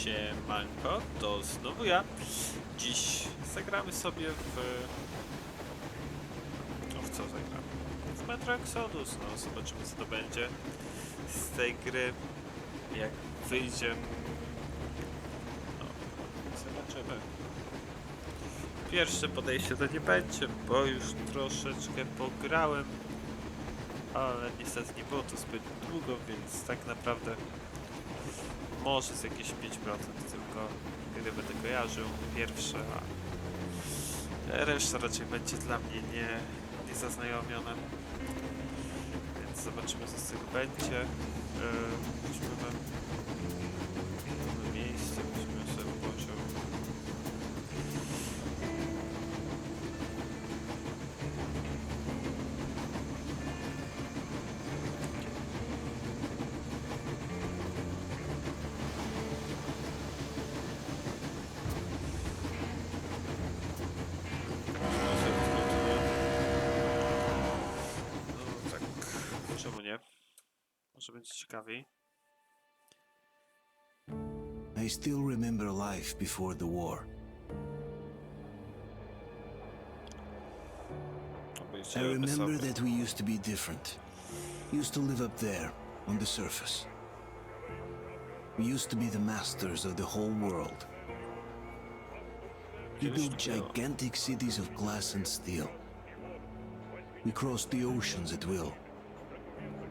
Siemanko, to znowu ja. Dziś zagramy sobie w co zagramy? W Metro Exodus. No, zobaczymy co to będzie z tej gry. Jak wyjdzie... No, zobaczymy. Pierwsze podejście to nie będzie, bo już troszeczkę pograłem. Ale niestety nie było to zbyt długo, więc tak naprawdę może z jakieś 5% tylko, kiedy będę kojarzył pierwsze, a reszta raczej będzie dla mnie nie zaznajomiona. Więc zobaczymy co z tego będzie. Weźmiemy miejsce, weźmiemy sobie poziom. Czemu nie? Może będzie ciekawiej. I still remember life before the war. I remember that we used to be different. Used to live up there, on the surface. We used to be the masters of the whole world. We built gigantic cities of glass and steel. We crossed the oceans at will.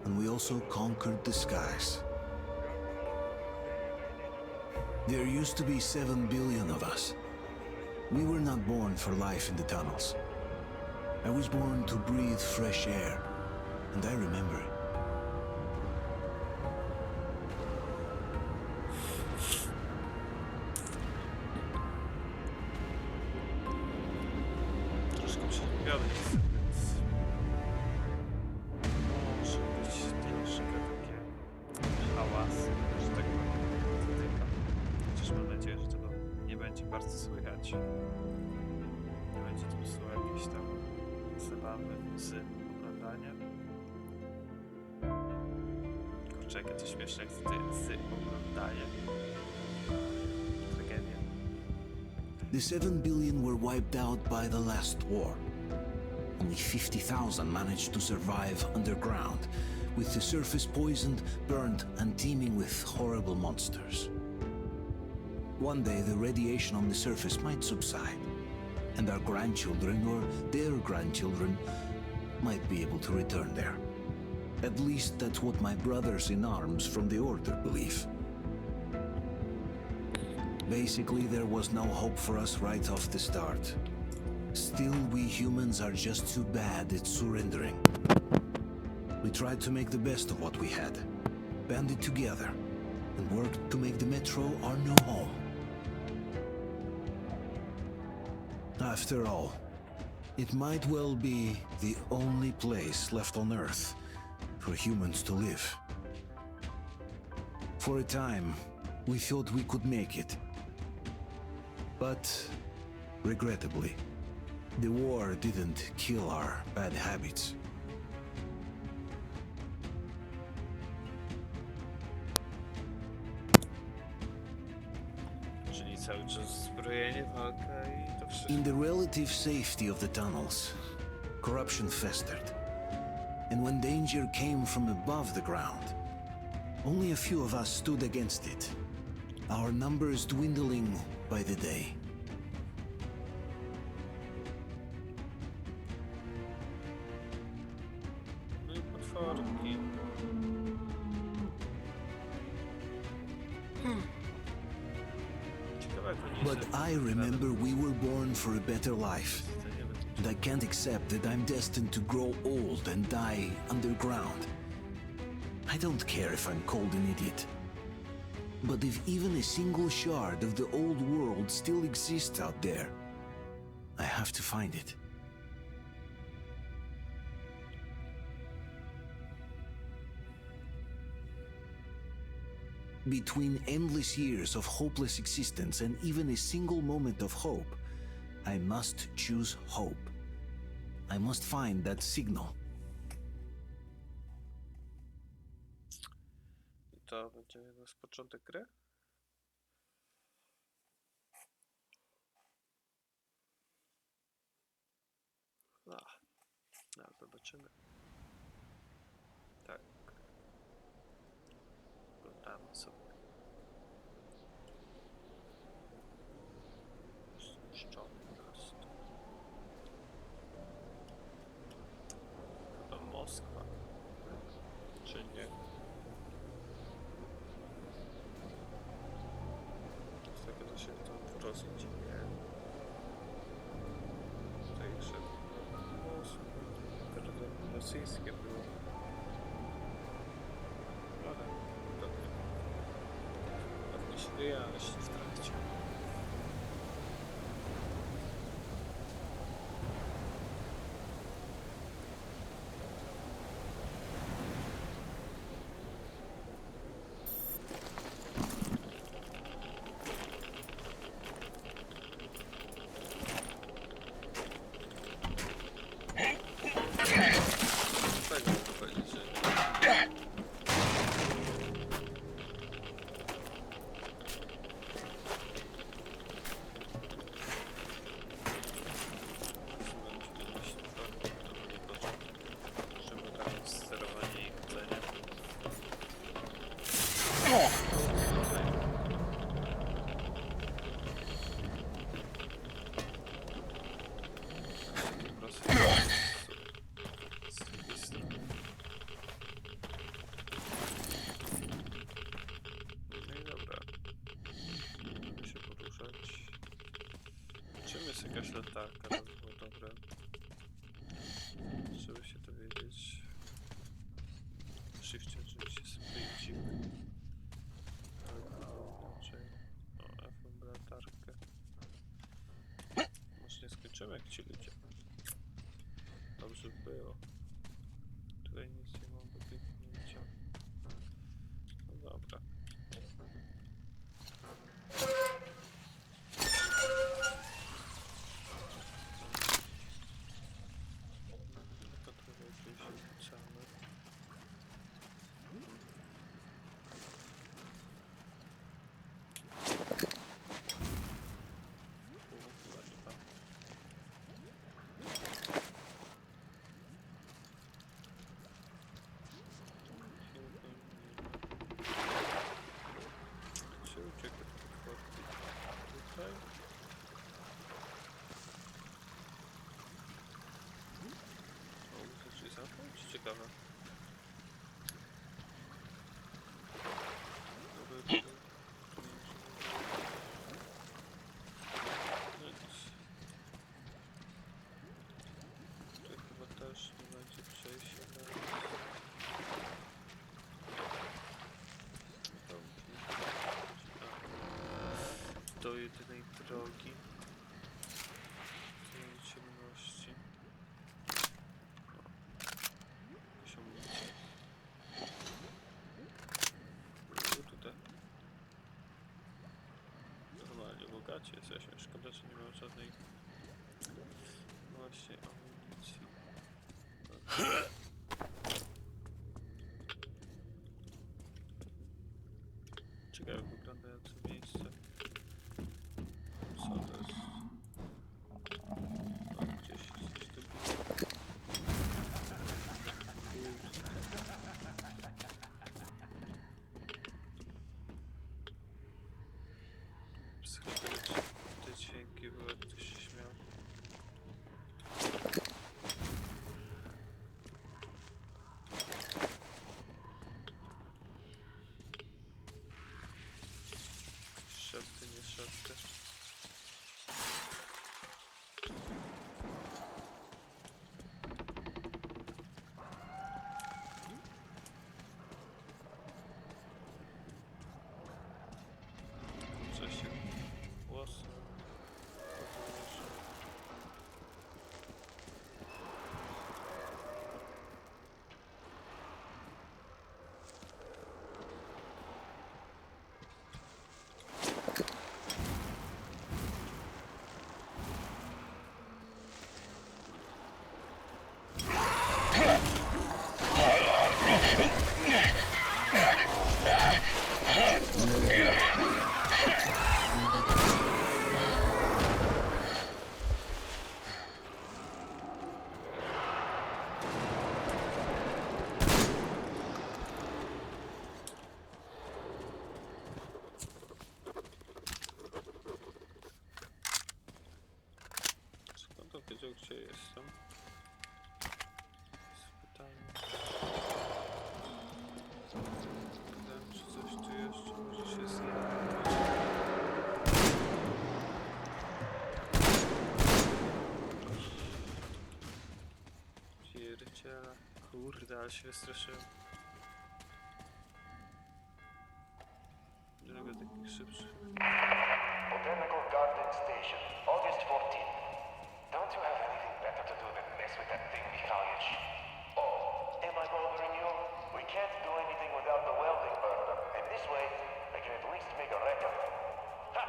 And we also conquered the skies. There used to be 7 billion of us. We were not born for life in the tunnels. I was born to breathe fresh air, and I remember it. Troszkę przerobiony jest, więc może być troszkę takie hałasy, że tak dotyka. Chociaż mam nadzieję, że tego nie będzie bardzo słychać. Nie będzie po prostu jakieś tam zabawy z oglądaniem. Kurczę, jakie to śmieszne jak z oglądaniem. Tragedia. The 7 billion were wiped out by the last war. Only 50,000 managed to survive underground, with the surface poisoned, burned, and teeming with horrible monsters. One day the radiation on the surface might subside, and our grandchildren or their grandchildren might be able to return there. At least that's what my brothers in arms from the Order believe. Basically, there was no hope for us right off the start. Still, we humans are just too bad at surrendering. We tried to make the best of what we had, banded together, and worked to make the Metro our new home. After all, it might well be the only place left on Earth for humans to live. For a time, we thought we could make it. But, regrettably, the war didn't kill our bad habits. Czyli cały czas zbrojenie, walka i to wszystko. In the relative safety of the tunnels, corruption festered. And when danger came from above the ground, only a few of us stood against it, our numbers dwindling by the day. No i potworki. Ciekawe jak oni But I remember we were born for a better life. And I can't accept that I'm destined to grow old and die underground. I don't care if I'm called an idiot. But if even a single shard of the old world still exists out there, I have to find it. Between endless years of hopeless existence and even a single moment of hope, I must choose hope. I must find that signal. To będzie nasz początek gry? No, zobaczymy. Tak. Oglądamy sobie. Zniszczony miasto. Chyba Moskwa. Czy nie? Z tego to się to wprost dzieje. Tutaj jeszcze Moskwa. Rosyjskie było. Ale dobrze. Pewnie się wyjaśni w trakcie. Tak mogę powiedzieć, że możemy tam sterowanie i chodzenie. Po prostu z drugiej strony. No i dobra. Możemy się poruszać. Czym jest jakaś latarka? To by było dobre. Żeby się dowiedzieć. W shifcie oczywiście sprycik. Ale inaczej. O, F latarkę. Może nie skończymy jak ci ludzie. Dobrze by było. Tutaj nic nie mam do biegnięcia. No dobra. To trochę gdzieś wrzucamy. Chyba nie ma. Czy uciekł od potworki? Tutaj? O, to czy zamknąć? Ciekawe. No nic. Tutaj chyba też nie będzie przejścia teraz. Do jedynej drogi w tej ciemności. Osiągnięcie. Tutaj. Normalnie bogaci jesteśmy. Szkoda, że nie mam żadnej właśnie amunicji. Ciekawe wyglądające miejsce. Co to jest? O, gdzieś tu było. Psychodeliczne te dźwięki były, jak ktoś się śmiał. Szepty, nie szepty. Coś się włosy podłoży. tu gdzie jestem. Pytanie. Czy coś tu jeszcze może się znaleźć? Pierdziela. Kurde, ale się wystraszyłem. Nie lubię takich szybszych. Botanical Garden Station, August 14th. Don't you have anything better to do than mess with that thing, Mikhailych? Oh, am I bothering you? We can't do anything without the welding burner, and this way, I can at least make a record. Ha!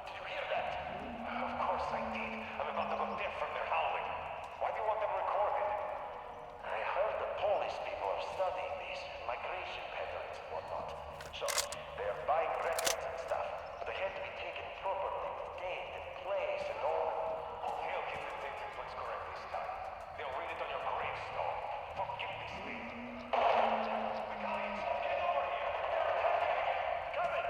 Did you hear that? Of course I did. I'm about to go deaf from their howling. Why do you want them recorded? I heard the Polish people are studying these migration patterns and whatnot. So, they are buying records and stuff, but they have to be taken properly, with date and place and all. Oh, they'll get the date and place correct this time. They'll read it on your gravestone. Forget this thing. The guys, get over here. Coming.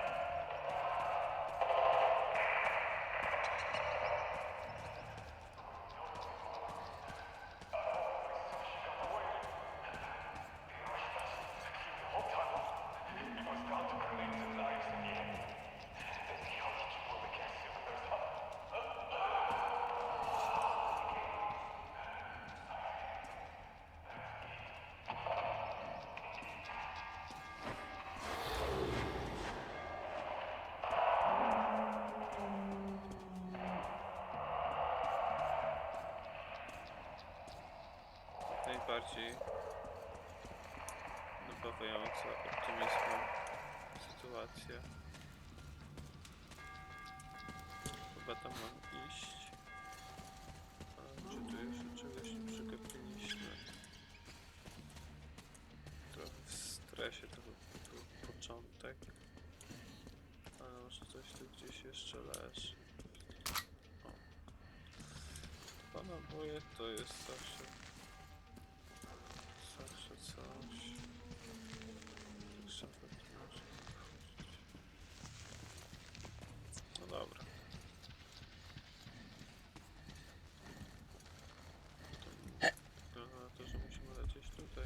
Najbardziej nabawająca optymizmem sytuacja. Chyba tam mam iść. A czy tu jeszcze czegoś nie przegapiliśmy? Trochę w stresie to był początek. Ale może coś tu gdzieś jeszcze leży. O. Panowie, to jest zawsze coś. Szafę tu może wchodzić. No dobra. Wygląda na to, że musimy lecieć tutaj.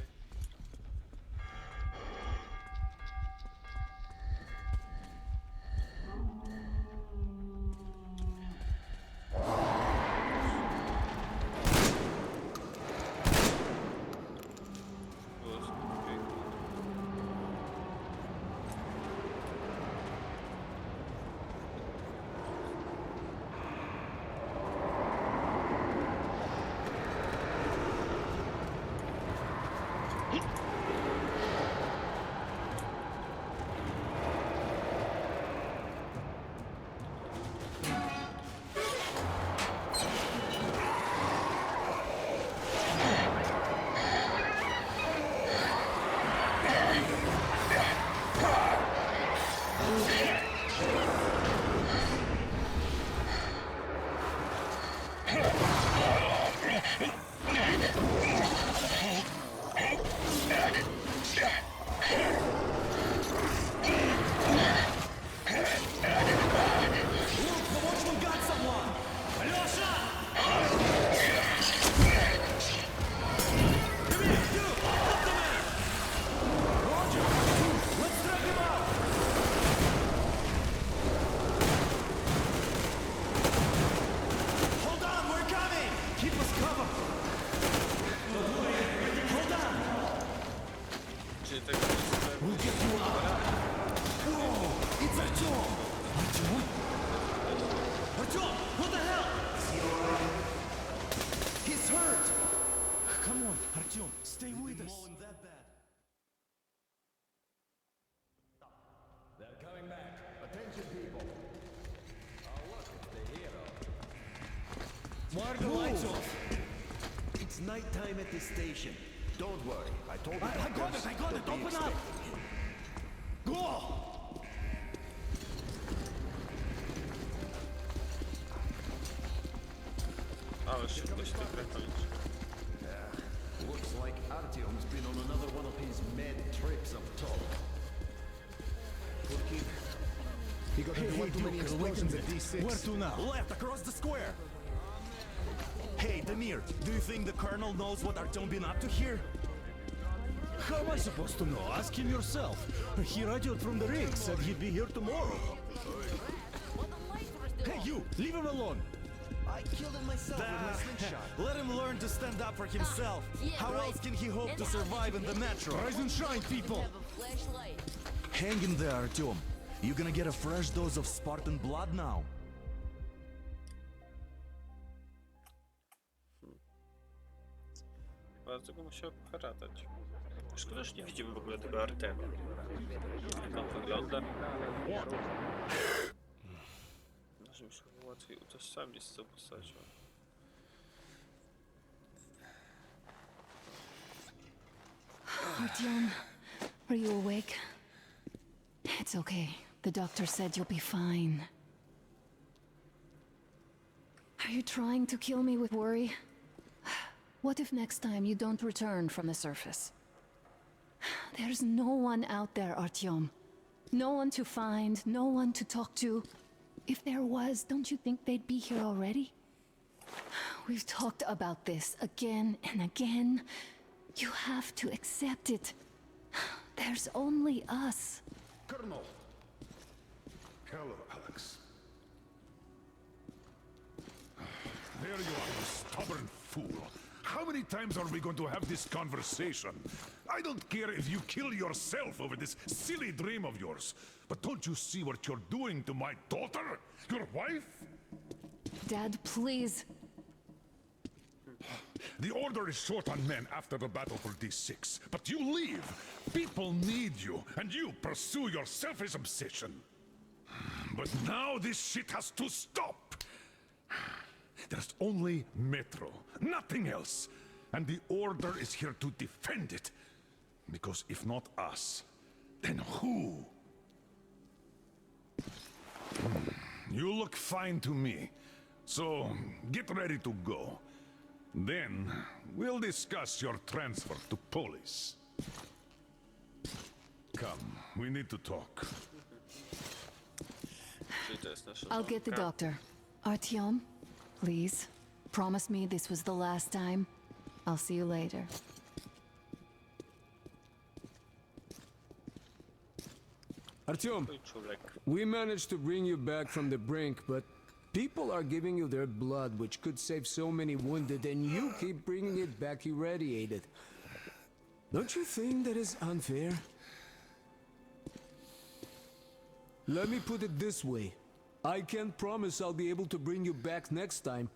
Why are the lights off? It's nighttime at the station. Don't worry, I told you. I got it, open up! Go! Ale szybko się to gra kończy. Looks like Artyom's been on another one of his mad trips up top. He got into one too many explosions at D6. Where to now? Left, across the square! Hey, Demir, do you think the Colonel knows what Artyom been up to here? How am I supposed to know? Ask him yourself. He radioed from the rig, said he'd be here tomorrow. Hey, you! Leave him alone! I killed him myself with my slingshot. Let him learn to stand up for himself. How else can he hope to survive in the metro? Rise and shine, people! Hang in there, Artyom. You're gonna get a fresh dose of Spartan blood now. Bardzo go musiał poharatać. Szkoda, że nie widzimy w ogóle tego Artema. Jak on wygląda. Może mi się łatwiej utożsamić z tą postacią. Artyom, are you awake? It's okay. The doctor said you'll be fine. Are you trying to kill me with worry? What if next time you don't return from the surface? There's no one out there, Artyom. No one to find, no one to talk to. If there was, don't you think they'd be here already? We've talked about this again and again. You have to accept it. There's only us. Colonel! Hello, Alex. There you are, you stubborn fool. How many times are we going to have this conversation? I don't care if you kill yourself over this silly dream of yours, but don't you see what you're doing to my daughter? Your wife? Dad, please. The Order is short on men after the battle for D6, but you leave. People need you, and you pursue your selfish obsession. But now this shit has to stop. There's only Metro, nothing else. And the Order is here to defend it. Because if not us, then who? You look fine to me. So, get ready to go. Then, we'll discuss your transfer to Polis. Come, we need to talk. Czyli to jest nasza I'll get the żonka. doctor. Artyom, please. Promise me this was the last time. I'll see you later. Artyom, Twój czulek. we managed to bring you back from the brink, but people are giving you their blood, which could save so many wounded, and you keep bringing it back irradiated. Don't you think that is unfair? Let me put it this way. I can't promise I'll be able to bring you back next time.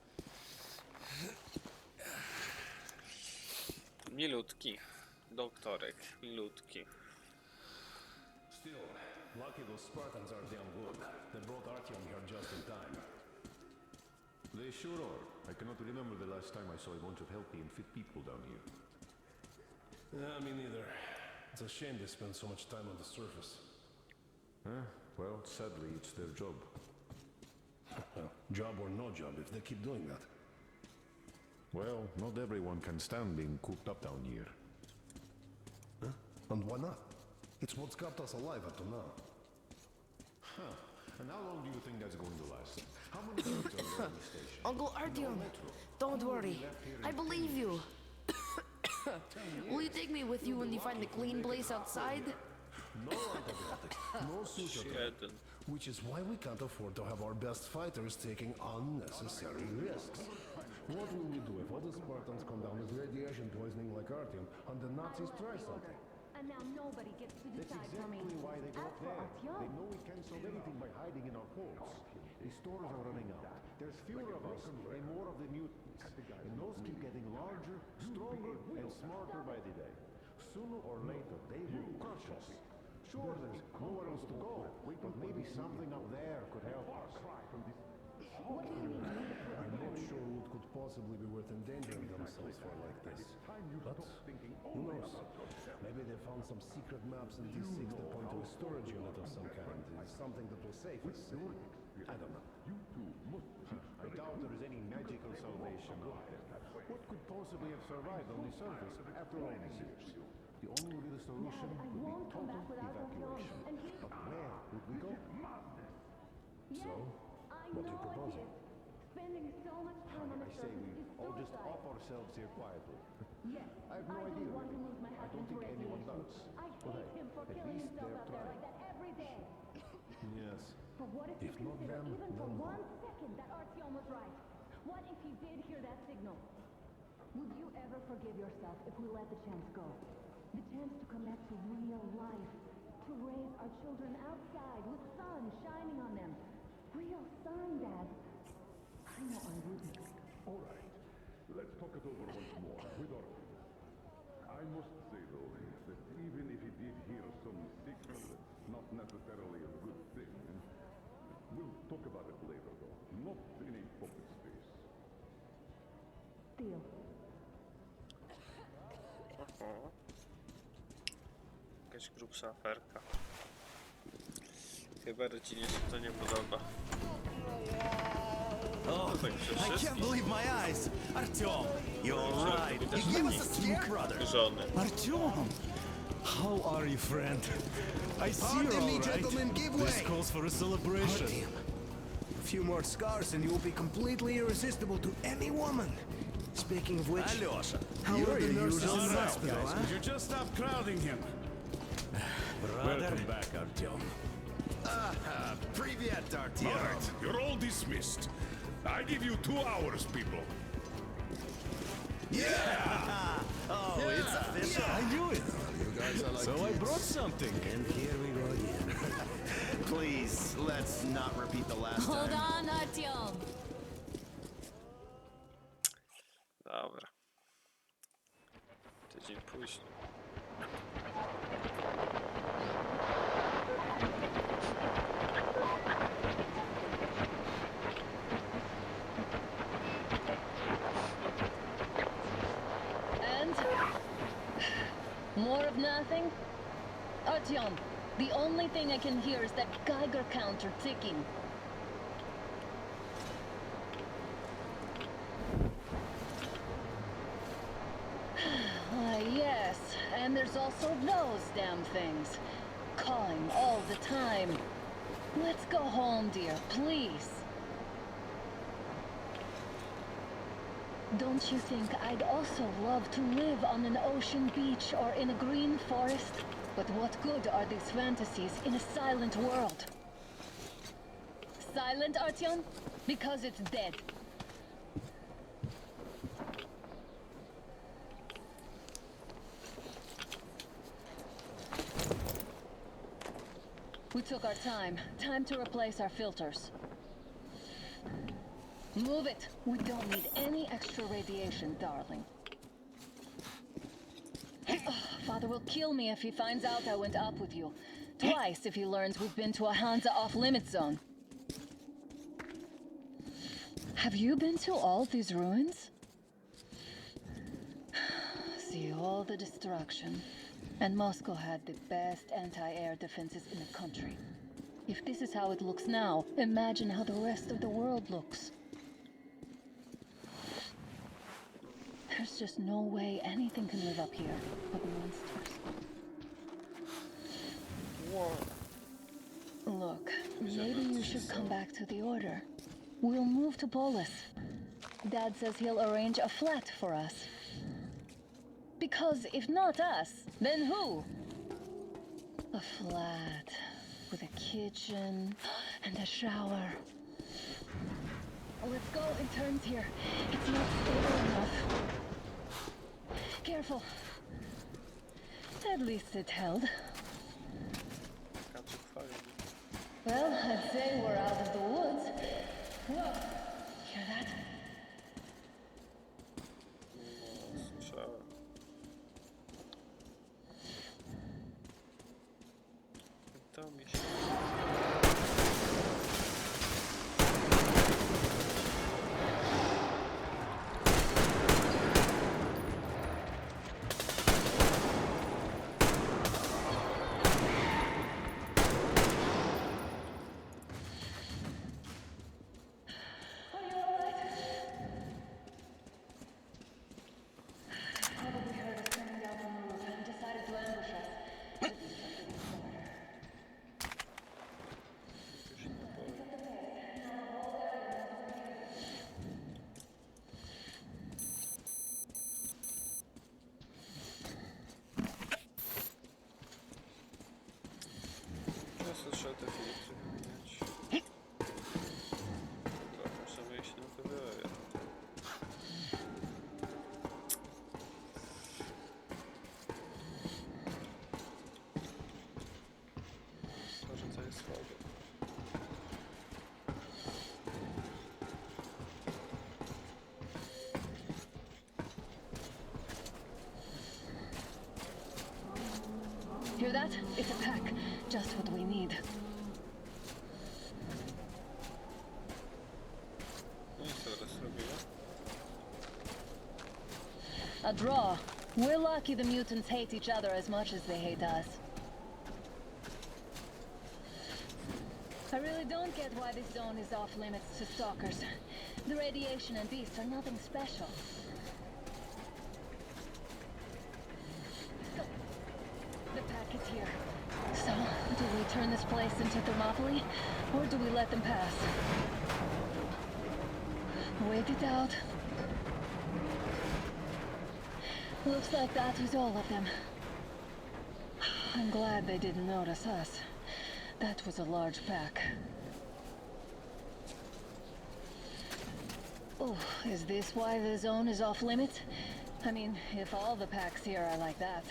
Milutki. Doktorek. Milutki. Still, lucky those Spartans are damn good. They brought Artyom here just in time. They sure are. I cannot remember the last time I saw a bunch of healthy and fit people down here. Yeah, me neither. It's a shame they spend so much time on the surface. Well, sadly, it's their job. Well, job or no job, if they keep doing that. Well, not everyone can stand being cooped up down here. And why not? It's what's kept us alive up to now. And how long do you think that's going to last? How many guards are there on the station? Uncle Artyom, don't worry. I believe you. Will you take me with you when you find the clean place outside? No antibiotic, no suture, Jeden. which is why we can't afford to have our best fighters taking unnecessary risks. What will we do if other Spartans come down with radiation poisoning like Artyom and the Nazis try something? And now nobody gets to That's exactly why they go up there. They know we can't solve anything by hiding in our holes. The stores are running out. There's fewer of us and more of the mutants. And those keep getting larger, stronger, and smarter by the day. Sooner or later, they will crush us. Sure, there's nowhere else to go, but maybe something up there could help us. I'm not sure what could possibly be worth endangering themselves for like this. But who knows? Maybe they found some secret maps in D6 that point to a storage unit of some kind. Something that will save us. I don't know. I doubt there is any magical salvation. What could possibly have survived on the surface after all these years? The only real solution would be total evacuation. But where would we go? So, what are you proposing? Spending so much time on I the say surface we is all just suicide. off ourselves here quietly. Yes, I have no I idea. don't want to really. lose my I husband don't to think anyone radiation. does. I But hate him for at killing least himself they're out there trying. like that every day. Yes. But what if you If not consider them, even for then 1 second that Artyom was right? What if he did hear that signal? Would you ever forgive yourself if we let the chance go? The chance to come back to real life. To raise our children outside with sun shining on them. Real sun, Dad. I know I wouldn't. All right, let's talk it over once more with Arthem. I must say, though, that even if he did hear some signal, it's not necessarily a good thing. We'll talk about it later, though. Not in a public space. Deal. Oho. Jakaś grubsza aferka. Chyba rodzinie się to nie podoba. Oh, Tak I przy can't wszystkim. believe my eyes. Artyom, you're right. Widać You gave us a scare, brother. żony. Artyom, how are you, friend? I see you're Pardon me, all right. gentlemen, give This way. calls for a celebration. Artyom. A few more scars and you will be completely irresistible to any woman. Speaking of which, Alyosha, how you're are the your nurses usual in the self, hospital, guys. huh? Would you just stop crowding him? Brother. Welcome back, Artyom. Привет, All Artyom. right, you're all dismissed. I give you 2 hours, people. Yeah! Oh, it's official. I knew it. You guys are like So I kids. brought something. And here we go again. Please, let's not repeat the last Hold time. on, Artyom. Dobra. Tydzień później. And? More of nothing? Artyom, the only thing I can hear is that Geiger counter ticking. Why, yes, and there's also those damn things. Calling all the time. Let's go home, dear, please. Don't you think I'd also love to live on an ocean beach or in a green forest? But what good are these fantasies in a silent world? Silent, Artyom? Because it's dead. We took our time. Time to replace our filters. Move it! We don't need any extra radiation, darling. Father will kill me if he finds out I went up with you. Twice if he learns we've been to a Hansa off-limit zone. Have you been to all these ruins? See all the destruction. And Moscow had the best anti-air defenses in the country. If this is how it looks now, imagine how the rest of the world looks. There's just no way anything can live up here but monsters. Look, maybe you should come back to the Order. We'll move to Polis. Dad says he'll arrange a flat for us. Because if not us, then who? A flat with a kitchen and a shower. Let's go in turns here. It's not stable enough. Careful. At least it held. Well, I'd say we're out of the woods. Whoa, hear that? Słyszałem. To mi się... Are you alright? te filtry wymieniać. To możemy iść na PWR. Może to jest słabe. Hear that? It's a pack. Just what we need. No i co teraz robimy? A draw. We're lucky the mutants hate each other as much as they hate us. I really don't get why this zone is off limits to stalkers. The radiation and beasts are nothing special. The pack is here. So, do we turn this place into Thermopylae, or do we let them pass? Wait it out. Looks like that was all of them. I'm glad they didn't notice us. That was a large pack. Oh, is this why the zone is off limits? I mean, if all the packs here are like that.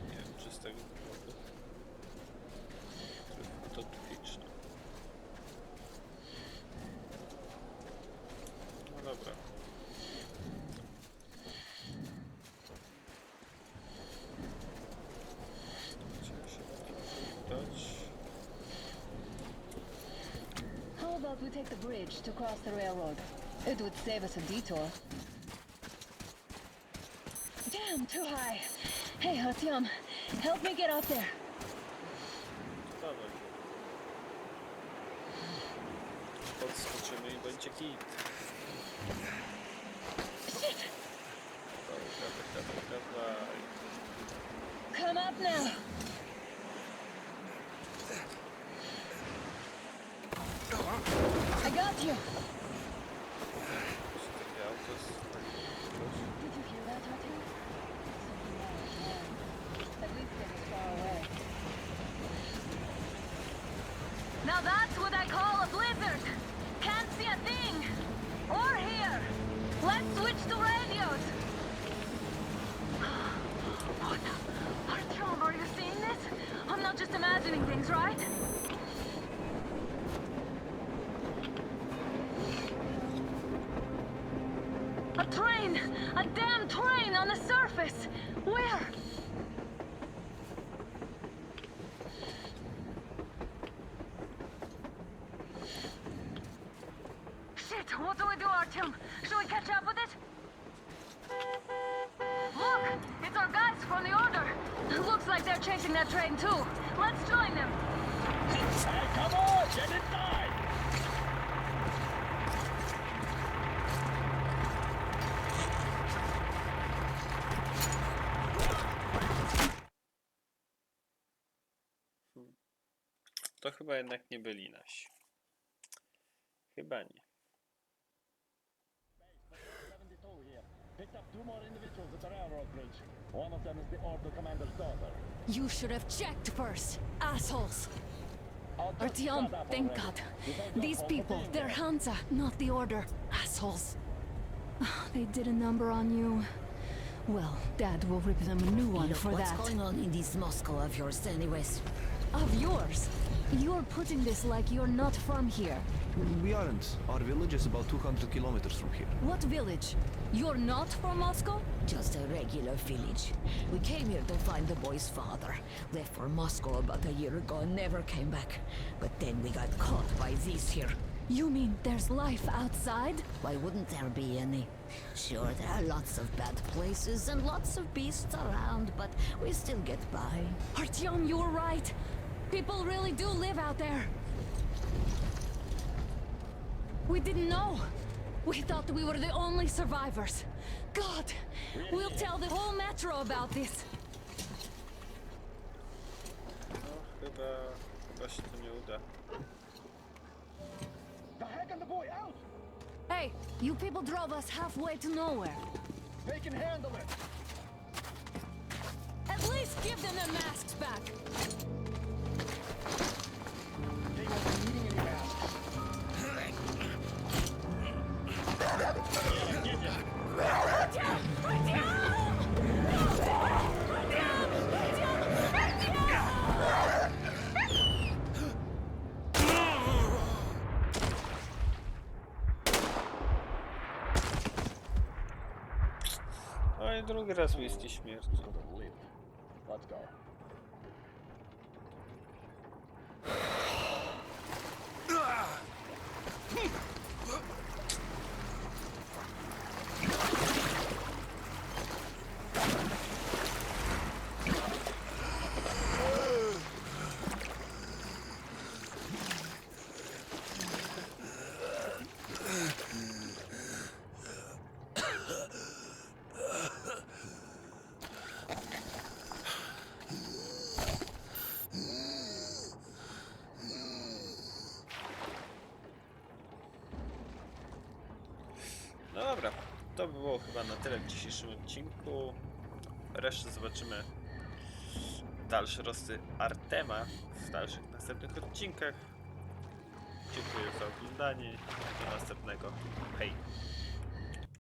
Nie wiem, czy z tego powodu. Trochę utopiczne. No dobra. Chcemy się udać. How about we take the bridge to cross the railroad? It would save us a detour. Damn, too high. Hey, Artyom, help me get up there. Dawaj. Podskoczymy i będzie git. Shit! Dawaj. Come up now. I got you. Takie auto jest... Did you hear that, Artyom? At least it was far away. Now that's what I call a blizzard. Can't see a thing. Or hear. Let's switch to radios. What? Artyom, are you seeing this? I'm not just imagining things, right? A train! A damn train on the surface! Where? Shit, what do we do, Artyom? Should we catch up with it? Look! It's our guys from the Order! Looks like they're chasing that train too. Let's join them! Hey, come on! Get inside! To chyba jednak nie byli nasi. Chyba nie. Picked up 2 more individuals at the railroad bridge. One of them is the Order commander's daughter. You should have checked first, assholes! Artyom, thank God. These people, they're Hansa, not the Order. Assholes. They did a number on you. Well, Dad will rip them a new one for that. What's going on in this Moscow of yours anyways? Of yours? You're putting this like you're not from here. We aren't. Our village is about 200 kilometers from here. What village? You're not from Moscow? Just a regular village. We came here to find the boy's father. Left for Moscow about a year ago and never came back. But then we got caught by these here. You mean there's life outside? Why wouldn't there be any? Sure, there are lots of bad places and lots of beasts around, but we still get by. Artyom, you're right. People really do live out there. We didn't know. We thought we were the only survivors. God, we'll tell the whole metro about this. No, chyba się to nie uda. The heck and the boy out! Hey, you people drove us halfway to nowhere. They can handle it! At least Give them their masks back. They won't be needing any masks. No i drugi raz w listie śmierci. Let's go. No dobra, to by było chyba na tyle w dzisiejszym odcinku. Resztę zobaczymy dalsze losy Arthema w dalszych następnych odcinkach. Dziękuję za oglądanie. Do następnego. Hej!